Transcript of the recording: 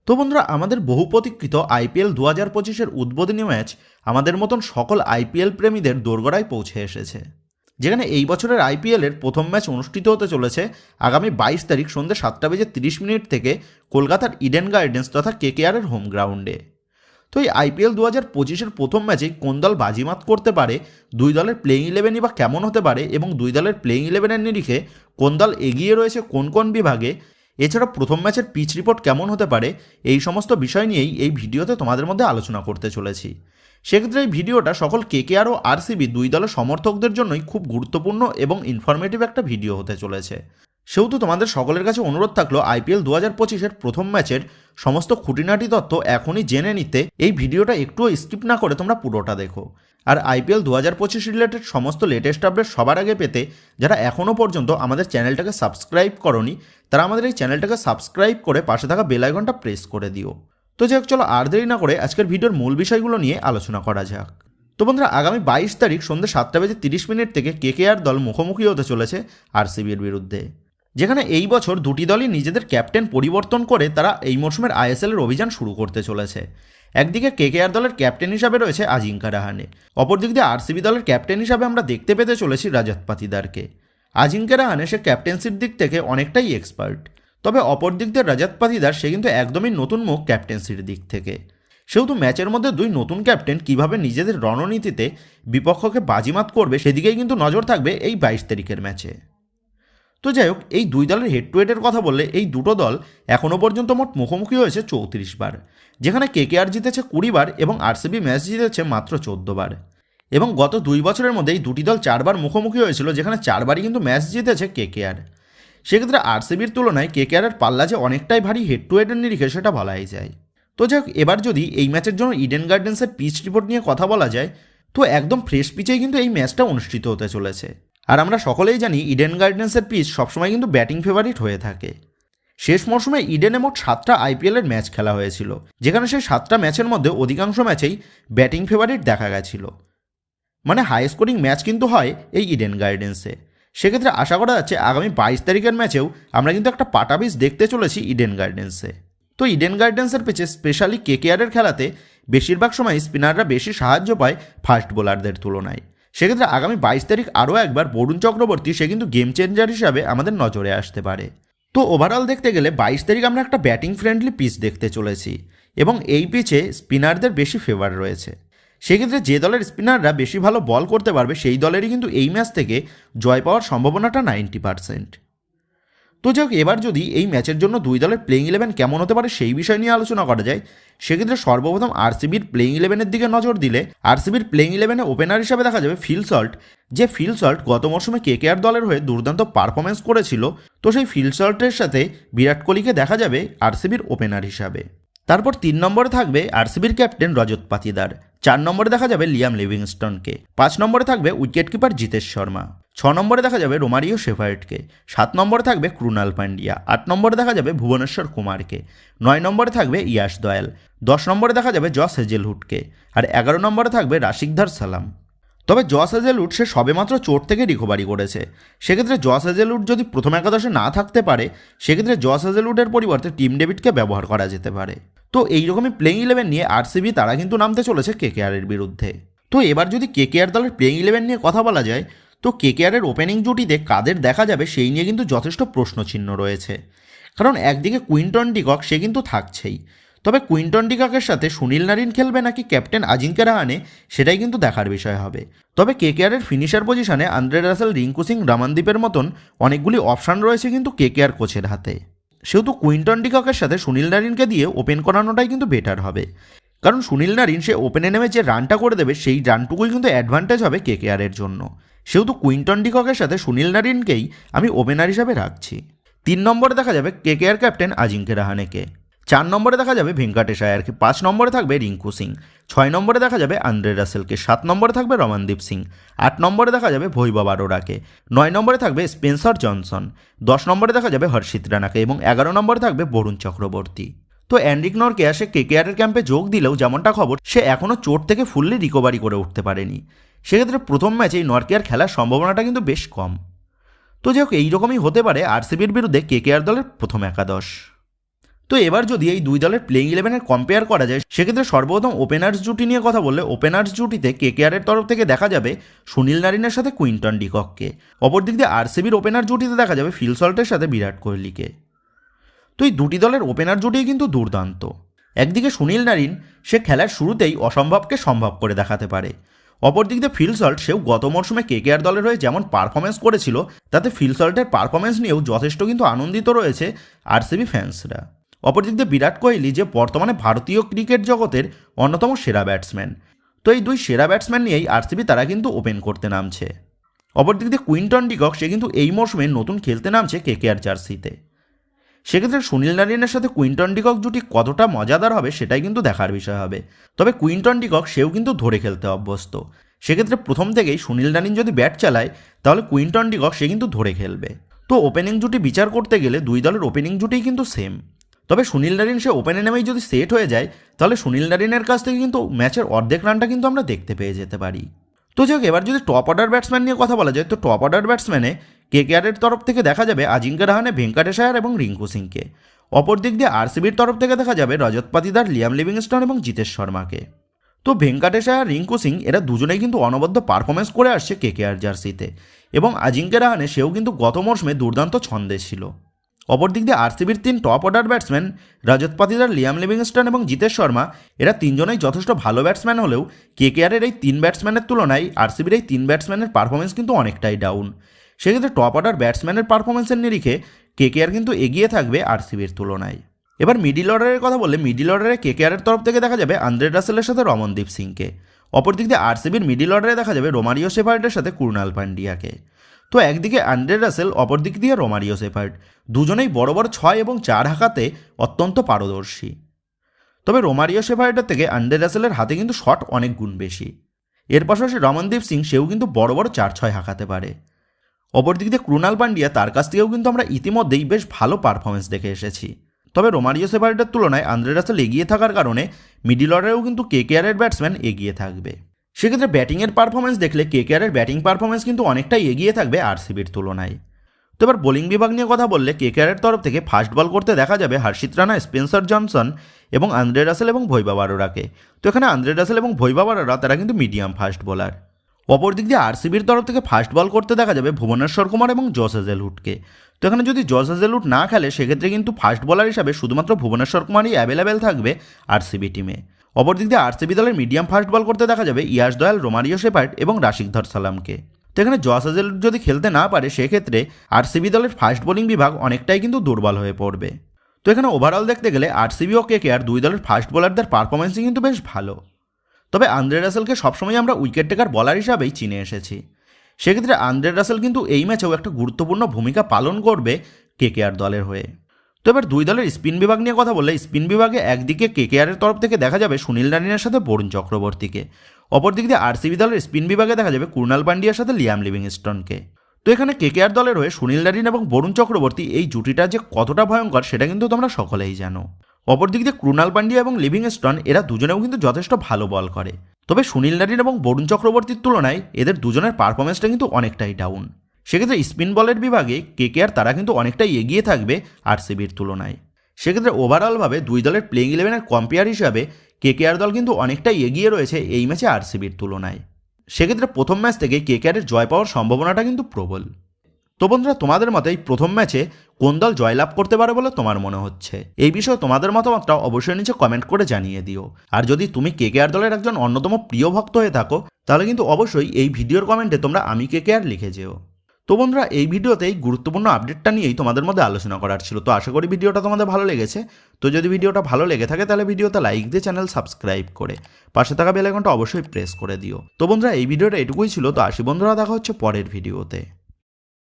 তো বন্ধুরা, আমাদের বহু প্রতীক্ষিত আইপিএল 2025-এর উদ্বোধনী ম্যাচ আমাদের মতন সকল আইপিএল প্রেমীদের দোরগোড়ায় পৌঁছে এসেছে, যেখানে এই বছরের আইপিএলের প্রথম ম্যাচ অনুষ্ঠিত হতে চলেছে আগামী 22 তারিখ সন্ধ্যে 7:30 থেকে কলকাতার ইডেন গার্ডেন্স তথা কেকেআরের হোম গ্রাউন্ডে। তো এই আইপিএল 2025-এর প্রথম ম্যাচেই কোন দল বাজিমাত করতে পারে, দুই দলের প্লেইং ইলেভেনই বা কেমন হতে পারে এবং দুই দলের প্লেইং ইলেভেনের নিরিখে কোন দল এগিয়ে রয়েছে কোন কোন বিভাগে, এছাড়া প্রথম ম্যাচের পিচ রিপোর্ট কেমন হতে পারে, এই সমস্ত বিষয় নিয়েই এই ভিডিওতে তোমাদের মধ্যে আলোচনা করতে চলেছি। সেক্ষেত্রে এই ভিডিওটা সকল কেকেআর ও আরসিবি দুই দলের সমর্থকদের জন্যই খুব গুরুত্বপূর্ণ এবং ইনফরমেটিভ একটা ভিডিও হতে চলেছে। সেহেতু তোমাদের সকলের কাছে অনুরোধ থাকলো আইপিএল 2025-এর প্রথম ম্যাচের সমস্ত খুঁটিনাটি তথ্য এখনই জেনে নিতে এই ভিডিওটা একটুও স্কিপ না করে তোমরা পুরোটা দেখো। আর আইপিএল 2025 রিলেটেড সমস্ত লেটেস্ট আপডেট সবার আগে পেতে যারা এখনও পর্যন্ত আমাদের চ্যানেলটাকে সাবস্ক্রাইব করোনি, তারা আমাদের এই চ্যানেলটাকে সাবস্ক্রাইব করে পাশে থাকা বেল আইকনটা প্রেস করে দিও। তো যাই হোক, চলো আর দেরি না করে আজকের ভিডিওর মূল বিষয়গুলো নিয়ে আলোচনা করা যাক। তো বন্ধুরা, আগামী 22 তারিখ সন্ধ্যে 7:30 থেকে কেকেআর দল মুখোমুখি হতে চলেছে আরসিবির বিরুদ্ধে, যেখানে এই বছর দুটি দলই নিজেদের ক্যাপ্টেন পরিবর্তন করে তারা এই মরশুমের আইএসএলের অভিযান শুরু করতে চলেছে। একদিকে কেকেআর দলের ক্যাপ্টেন হিসাবে রয়েছে আজিঙ্কা রাহানে, অপরদিক দিয়ে আরসিবি দলের ক্যাপ্টেন হিসাবে আমরা দেখতে পেতে চলেছি রজত পাতিদারকে। আজিঙ্কা রাহানে সে ক্যাপ্টেন্সির দিক থেকে অনেকটাই এক্সপার্ট, তবে অপরদিক দিয়ে রজত পাতিদার সে কিন্তু একদমই নতুন মুখ ক্যাপ্টেন্সির দিক থেকে। সেহেতু ম্যাচের মধ্যে দুই নতুন ক্যাপ্টেন কীভাবে নিজেদের রণনীতিতে বিপক্ষকে বাজিমাত করবে সেদিকেই কিন্তু নজর থাকবে এই 22 তারিখের ম্যাচে। তো যাই হোক, এই দুই দলের হেড টু হেডের কথা বললে এই দুটো দল এখনও পর্যন্ত মোট মুখোমুখি হয়েছে 34 বার, যেখানে কেকেআর জিতেছে 20 বার এবং আরসিবি ম্যাচ জিতেছে মাত্র 14 বার। এবং গত 2 বছরের মধ্যে এই দুটি দল 4 বার মুখোমুখি হয়েছিল, যেখানে 4 বারই কিন্তু ম্যাচ জিতেছে কেকেআর। সেক্ষেত্রে আরসিবির তুলনায় কেকেআরের পাল্লা যে অনেকটাই ভারী হেড টু হেডের নিরিখে সেটা বলাই যায়। তো যাই হোক, এবার যদি এই ম্যাচের জন্য ইডেন গার্ডেন্সের পিচ রিপোর্ট নিয়ে কথা বলা যায়, তো একদম ফ্রেশ পিচেই কিন্তু এই ম্যাচটা অনুষ্ঠিত হতে চলেছে। আর আমরা সকলেই জানি ইডেন গার্ডেন্সের পিচ সবসময় কিন্তু ব্যাটিং ফেভারিট হয়ে থাকে। শেষ মরশুমে ইডেনে মোট 7টা আইপিএলের ম্যাচ খেলা হয়েছিল, যেখানে সেই 7টা ম্যাচের মধ্যে অধিকাংশ ম্যাচেই ব্যাটিং ফেভারিট দেখা গেছিল। মানে হাই স্কোরিং ম্যাচ কিন্তু হয় এই ইডেন গার্ডেন্সে। সেক্ষেত্রে আশা করা যাচ্ছে আগামী 22 তারিখের ম্যাচেও আমরা কিন্তু একটা পাটা পিচ দেখতে চলেছি ইডেন গার্ডেন্সে। তো ইডেন গার্ডেন্সের পিচে স্পেশালি কেকেআরের খেলাতে বেশিরভাগ সময় স্পিনাররা বেশি সাহায্য পায় ফাস্ট বোলারদের তুলনায়। সেক্ষেত্রে আগামী 22 তারিখ আরও একবার বরুণ চক্রবর্তী সে কিন্তু গেম চেঞ্জার হিসাবে আমাদের নজরে আসতে পারে। তো ওভারঅল দেখতে গেলে 22 তারিখ আমরা একটা ব্যাটিং ফ্রেন্ডলি পিচ দেখতে চলেছি এবং এই পিচে স্পিনারদের বেশি ফেভার রয়েছে। সেক্ষেত্রে যে দলের স্পিনাররা বেশি ভালো বল করতে পারবে সেই দলেরই কিন্তু এই ম্যাচ থেকে জয় পাওয়ার সম্ভাবনাটা 90%। তো যাই হোক, এবার যদি এই ম্যাচের জন্য দুই দলের প্লেইং ইলেভেন কেমন হতে পারে সেই বিষয় নিয়ে আলোচনা করা যায়, সেক্ষেত্রে সর্বপ্রথম আরসিবির প্লেইং ইলেভেনের দিকে নজর দিলে আরসিবির প্লেইং ইলেভেনে ওপেনার হিসাবে দেখা যাবে ফিল সল্ট, যে ফিল সল্ট গত মরশুমে কেকেআর দলের হয়ে দুর্দান্ত পারফরমেন্স করেছিল। তো সেই ফিল সল্টের সাথে বিরাট কোহলিকে দেখা যাবে আরসিবির ওপেনার হিসাবে। তারপর 3 নম্বরে থাকবে আরসিবির ক্যাপ্টেন রজত পাতিদার, 4 নম্বরে দেখা যাবে লিয়াম লিভিংস্টনকে, 5 নম্বরে থাকবে উইকেট কিপার জিতেশ শর্মা, 6 নম্বরে দেখা যাবে রোমারিও শেফার্ডকে, 7 নম্বরে থাকবে ক্রুনাল পান্ডিয়া, 8 নম্বরে দেখা যাবে ভুবনেশ্বর কুমারকে, 9 নম্বরে থাকবে ইয়াশ দয়াল, 10 নম্বরে দেখা যাবে জস হেজেলহুডকে, আর 11 নম্বরে থাকবে রাশিকদার সালাম। তবে জস হেজেলউড সে সবেমাত্র চোট থেকে রিকভারি করেছে। সেক্ষেত্রে জস হেজেলউড যদি প্রথম একাদশে না থাকতে পারে, সেক্ষেত্রে জস হেজেলউডের পরিবর্তে টিম ডেভিডকে ব্যবহার করা যেতে পারে। তো এইরকমই প্লেইং ইলেভেন নিয়ে আরসিবি তারা কিন্তু নামতে চলেছে কেকেআরের বিরুদ্ধে। তো এবার যদি কেকেআর দলের প্লেইং ইলেভেন নিয়ে কথা বলা যায়, তো কেকেআরের ওপেনিং জুটিতে কাদের দেখা যাবে সেই নিয়ে কিন্তু যথেষ্ট প্রশ্নচিহ্ন রয়েছে। কারণ একদিকে কুইন্টন ডিকক সে কিন্তু থাকছেই, তবে কুইন্টন ডিককের সাথে সুনীল নারিন খেলবে নাকি ক্যাপ্টেন আজিঙ্কা রাহানে সেটাই কিন্তু দেখার বিষয় হবে। তবে কেকেআরের ফিনিশার পজিশনে আন্দ্রে রাসেল, রিঙ্কু সিং, রামানদীপের মতন অনেকগুলি অপশান রয়েছে কিন্তু কেকেআর কোচের হাতে। সেহেতু কুইন্টন ডিককের সাথে সুনীল নারিনকে দিয়ে ওপেন করানোটাই কিন্তু বেটার হবে, কারণ সুনীল নারিন সে ওপেনে নেমে যে রানটা করে দেবে সেই রানটুকুই কিন্তু অ্যাডভান্টেজ হবে কেকেআরের জন্য। সেহেতু কুইন্টন ডিককের সাথে সুনীল নারিনকেই আমি ওপেনার হিসাবে রাখছি। 3 নম্বরে দেখা যাবে কেকেআর ক্যাপ্টেন আজিঙ্কা রাহানেকে, 4 নম্বরে দেখা যাবে ভেঙ্কটেশ আয়ারকে, 5 নম্বরে থাকবে রিঙ্কু সিং, 6 নম্বরে দেখা যাবে আন্দ্রে রাসেলকে, 7 নম্বরে থাকবে রমানদীপ সিং, 8 নম্বরে দেখা যাবে ভৈভব আরোরাকে, 9 নম্বরে থাকবে স্পেন্সার জনসন, 10 নম্বরে দেখা যাবে হর্ষিত রানাকে এবং 11 নম্বরে থাকবে বরুণ চক্রবর্তী। তো অ্যান্ড্রিক নরকেয়া সে কেকেআরের ক্যাম্পে যোগ দিলেও যেমনটা খবর সে এখনও চোট থেকে ফুললি রিকভারি করে উঠতে পারেনি। সেক্ষেত্রে প্রথম ম্যাচেই নরকেয়ার খেলার সম্ভাবনাটা কিন্তু বেশ কম। তো যাই হোক, এইরকমই হতে পারে আরসিবির বিরুদ্ধে কেকেআর দলের প্রথম একাদশ। তো এবার যদি এই দুই দলের প্লেইং ইলেভেনের কম্পেয়ার করা যায়, সেক্ষেত্রে সর্বপ্রথম ওপেনার্স জুটি নিয়ে কথা বললে ওপেনার্স জুটিতে কেকেআরের তরফ থেকে দেখা যাবে সুনীল নারিনের সাথে কুইন্টন ডিকককে। অপর দিক দিয়ে আরসিবির ওপেনার জুটিতে দেখা যাবে ফিল সল্টের সাথে বিরাট কোহলিকে। তো এই দুটি দলের ওপেনার জুটি কিন্তু দুর্দান্ত। একদিকে সুনীল নারিন, সে খেলার শুরুতেই অসম্ভবকে সম্ভব করে দেখাতে পারে। অপর দিক দিয়ে ফিল সল্ট, সেও গত মরশুমে কেকেআর দলের হয়ে যেমন পারফরমেন্স করেছিল, তাতে ফিল সল্টের পারফরমেন্স নিয়েও যথেষ্ট কিন্তু আনন্দিত রয়েছে আরসিবি ফ্যান্সরা। অপরদিক দিয়ে বিরাট কোহলি, যে বর্তমানে ভারতীয় ক্রিকেট জগতের অন্যতম সেরা ব্যাটসম্যান। তো এই দুই সেরা ব্যাটসম্যান নিয়েই আরসিবি তারা কিন্তু ওপেন করতে নামছে। অপরদিক দিয়ে কুইন্টন ডিকক, সে কিন্তু এই মরশুমে নতুন খেলতে নামছে কেকেআর জার্সিতে। সেক্ষেত্রে সুনীল নারিনের সাথে কুইন্টন ডিকক জুটি কতটা মজাদার হবে সেটাই কিন্তু দেখার বিষয় হবে। তবে কুইন্টন ডিকক, সেও কিন্তু ধরে খেলতে অভ্যস্ত। সেক্ষেত্রে প্রথম থেকেই সুনীল নারিন যদি ব্যাট চালায়, তাহলে কুইন্টন ডিকক সে কিন্তু ধরে খেলবে। তো ওপেনিং জুটি বিচার করতে গেলে দুই দলের ওপেনিং জুটিই কিন্তু সেম। তবে সুনীল নারিন সে ওপেনে নেমেই যদি সেট হয়ে যায়, তাহলে সুনীল নারিনের কাছ থেকে কিন্তু ম্যাচের অর্ধেক রানটা কিন্তু আমরা দেখতে পেয়ে যেতে পারি। তো যাক, এবার যদি টপ অর্ডার ব্যাটসম্যান নিয়ে কথা বলা যায়, তো টপ অর্ডার ব্যাটসম্যানে কেকেআরের তরফ থেকে দেখা যাবে আজিঙ্ক্য রাহানে, ভেঙ্কটেশ আয়ার এবং রিঙ্কু সিংকে। অপর দিক দিয়ে আরসিবির তরফ থেকে দেখা যাবে রজত পাতিদার, লিয়াম লিভিংস্টন এবং জিতেশ শর্মাকে। তো ভেঙ্কটেশ আয়ার, রিঙ্কু সিং এরা দুজনেই কিন্তু অনবদ্য পারফরমেন্স করে আসছে কেকেআর জার্সিতে, এবং আজিঙ্ক্য রাহানে, সেও কিন্তু গত মরশুমে দুর্দান্ত ছন্দে ছিল। অপর দিক দিয়ে আরসিবির তিন top order batsman Rajat Patidar, Liam Livingstone এবং জিতেশ শর্মা, এরা তিনজনেই যথেষ্ট ভালো ব্যাটসম্যান হলেও কেকেআরের এই তিন ব্যাটসম্যানের তুলনায় আরসিবির এই তিন ব্যাটসম্যানের পারফরমেন্স কিন্তু অনেকটাই ডাউন। সেক্ষেত্রে টপ অর্ডার ব্যাটসম্যানের পারফরমেন্সের নিরিখে কেকেআর কিন্তু এগিয়ে থাকবে আরসিবির তুলনায়। এবার মিডিল অর্ডারের কথা বললে মিডিল অর্ডারে কেকেআরের তরফ থেকে দেখা যাবে আন্দ্রে রাসেলের সাথে রমনদীপ সিংকে। অপর দিক দিয়ে আরসিবির মিডিল অর্ডারে দেখা যাবে রোমারিও শেফার্ডের সাথে কুরনাল পান্ডিয়াকে। তো একদিকে আন্দ্রে রাসেল, অপর দিক দিয়ে রোমারিও শেফার্ড, দুজনেই বড় বড় 6 এবং 4 হাঁকাতে অত্যন্ত পারদর্শী। তবে রোমারিও শেফার্ডের থেকে আন্দ্রে রাসেলের হাতে কিন্তু শট অনেক গুণ বেশি। এর পাশাপাশি রমনদীপ সিং, সেও কিন্তু বড় বড় 4-6 হাঁকাতে পারে। অপর দিক দিয়ে কুরনাল পান্ডিয়া, তার কাছ থেকেও কিন্তু আমরা ইতিমধ্যেই বেশ ভালো পারফরমেন্স দেখে এসেছি। তবে রোমারিও শেফার্ডের তুলনায় আন্দ্রে রাসেল এগিয়ে থাকার কারণে মিডিল অর্ডারেও কিন্তু কেকেআরের ব্যাটসম্যান এগিয়ে থাকবে। সেক্ষেত্রে ব্যাটিংয়ের পারফরমেন্স দেখলে কেকেআরের ব্যাটিং পারফরমেন্স কিন্তু অনেকটাই এগিয়ে থাকবে আরসিবির তুলনায়। তো এবার বোলিং বিভাগ নিয়ে কথা বললে কেকেআরের তরফ থেকে ফাস্ট বল করতে দেখা যাবে হর্ষিত রানা, স্পেন্সার জনসন এবং আন্দ্রে রাসেল এবং ভৈভব আরোরাকে। তো এখানে আন্দ্রে রাসেল এবং ভৈভব আরোরা তারা কিন্তু মিডিয়াম ফাস্ট বোলার। অপর দিক দিয়ে আরসিবির তরফ থেকে ফাস্ট বল করতে দেখা যাবে ভুবনেশ্বর কুমার এবং জস হেজেলউডকে। তো এখানে যদি জস হেজেলউড না খেলে, সেক্ষেত্রে কিন্তু ফাস্ট বোলার হিসাবে শুধুমাত্র ভুবনেশ্বর কুমারই অ্যাভেলেবেল থাকবে আরসিবি টিমে। অপর দিক দিয়ে আরসিবি দলের মিডিয়াম ফাস্ট বল করতে দেখা যাবে ইয়াশ দয়াল, রোমারিও শেফার্ড এবং রাশিকধর সালামকে। তো এখানে জস হেজেলউড যদি খেলতে না পারে, সেক্ষেত্রে আরসিবি দলের ফাস্ট বোলিং বিভাগ অনেকটাই কিন্তু দুর্বল হয়ে পড়বে। তো এখানে ওভারঅল দেখতে গেলে আরসিবি ও কেকেআর দুই দলের ফাস্ট বোলারদের পারফরমেন্সই কিন্তু বেশ ভালো। তবে আন্দ্রে রাসেলকে সবসময় আমরা উইকেট টেকার বলার হিসাবেই চিনে এসেছি। সেক্ষেত্রে আন্দ্রে রাসেল কিন্তু এই ম্যাচেও একটা গুরুত্বপূর্ণ ভূমিকা পালন করবে কেকেআর দলের হয়ে। তো এবার দুই দলের স্পিন বিভাগ নিয়ে কথা বললে স্পিন বিভাগে একদিকে কেকেআরের তরফ থেকে দেখা যাবে সুনীল নারিনের সাথে বরুণ চক্রবর্তীকে। অপর দিক দিয়ে আরসিবি দলের স্পিন বিভাগে দেখা যাবে কুরনাল পান্ডিয়ার সাথে লিয়াম লিভিংস্টনকে। তো এখানে কেকেআর দলের হয়ে সুনীল নারিন এবং বরুণ চক্রবর্তী, এই জুটিটা যে কতটা ভয়ঙ্কর সেটা কিন্তু তোমরা সকলেই জানো। অপর দিক দিয়ে কুরনাল পান্ডিয়া এবং লিভিংস্টন, এরা দুজনেও কিন্তু যথেষ্ট ভালো বল করে। তবে সুনীল নারিন এবং বরুণ চক্রবর্তীর তুলনায় এদের দুজনের পারফরমেন্সটা কিন্তু অনেকটাই ডাউন। সেক্ষেত্রে স্পিন বলের বিভাগে কেকেআর তারা কিন্তু অনেকটাই এগিয়ে থাকবে আরসিবির তুলনায়। সেক্ষেত্রে ওভারঅলভাবে দুই দলের প্লেইং ইলেভেনের কম্পেয়ার হিসাবে কেকেআর দল কিন্তু অনেকটাই এগিয়ে রয়েছে এই ম্যাচে আরসিবির তুলনায়। সেক্ষেত্রে প্রথম ম্যাচ থেকে কেকেআরের জয় পাওয়ার সম্ভাবনাটা কিন্তু প্রবল। তো বন্ধুরা, তোমাদের মতে এই প্রথম ম্যাচে কোন দল জয়লাভ করতে পারে বলে তোমার মনে হচ্ছে? এই বিষয়ে তোমাদের মতামতটা অবশ্যই নিচে কমেন্ট করে জানিয়ে দিও। আর যদি তুমি কেকেআর দলের একজন অন্যতম প্রিয় ভক্ত হয়ে থাকো, তাহলে কিন্তু অবশ্যই এই ভিডিওর কমেন্টে তোমরা আমি কেকেআর লিখে যেও। তো বন্ধুরা, এই ভিডিওতে এই গুরুত্বপূর্ণ আপডেটটা নিয়েই তোমাদের মধ্যে আলোচনা করার ছিল। তো আশা করি ভিডিওটা তোমাদের ভালো লেগেছে। তো যদি ভিডিওটা ভালো লেগে থাকে, তাহলে ভিডিওতে লাইক দিয়ে চ্যানেল সাবস্ক্রাইব করে পাশে থাকা বেল আইকনটা অবশ্যই প্রেস করে দিও। তো বন্ধুরা, এই ভিডিওটা এটুকুই ছিল। তো আসি বন্ধুরা, দেখা হচ্ছে পরের ভিডিওতে।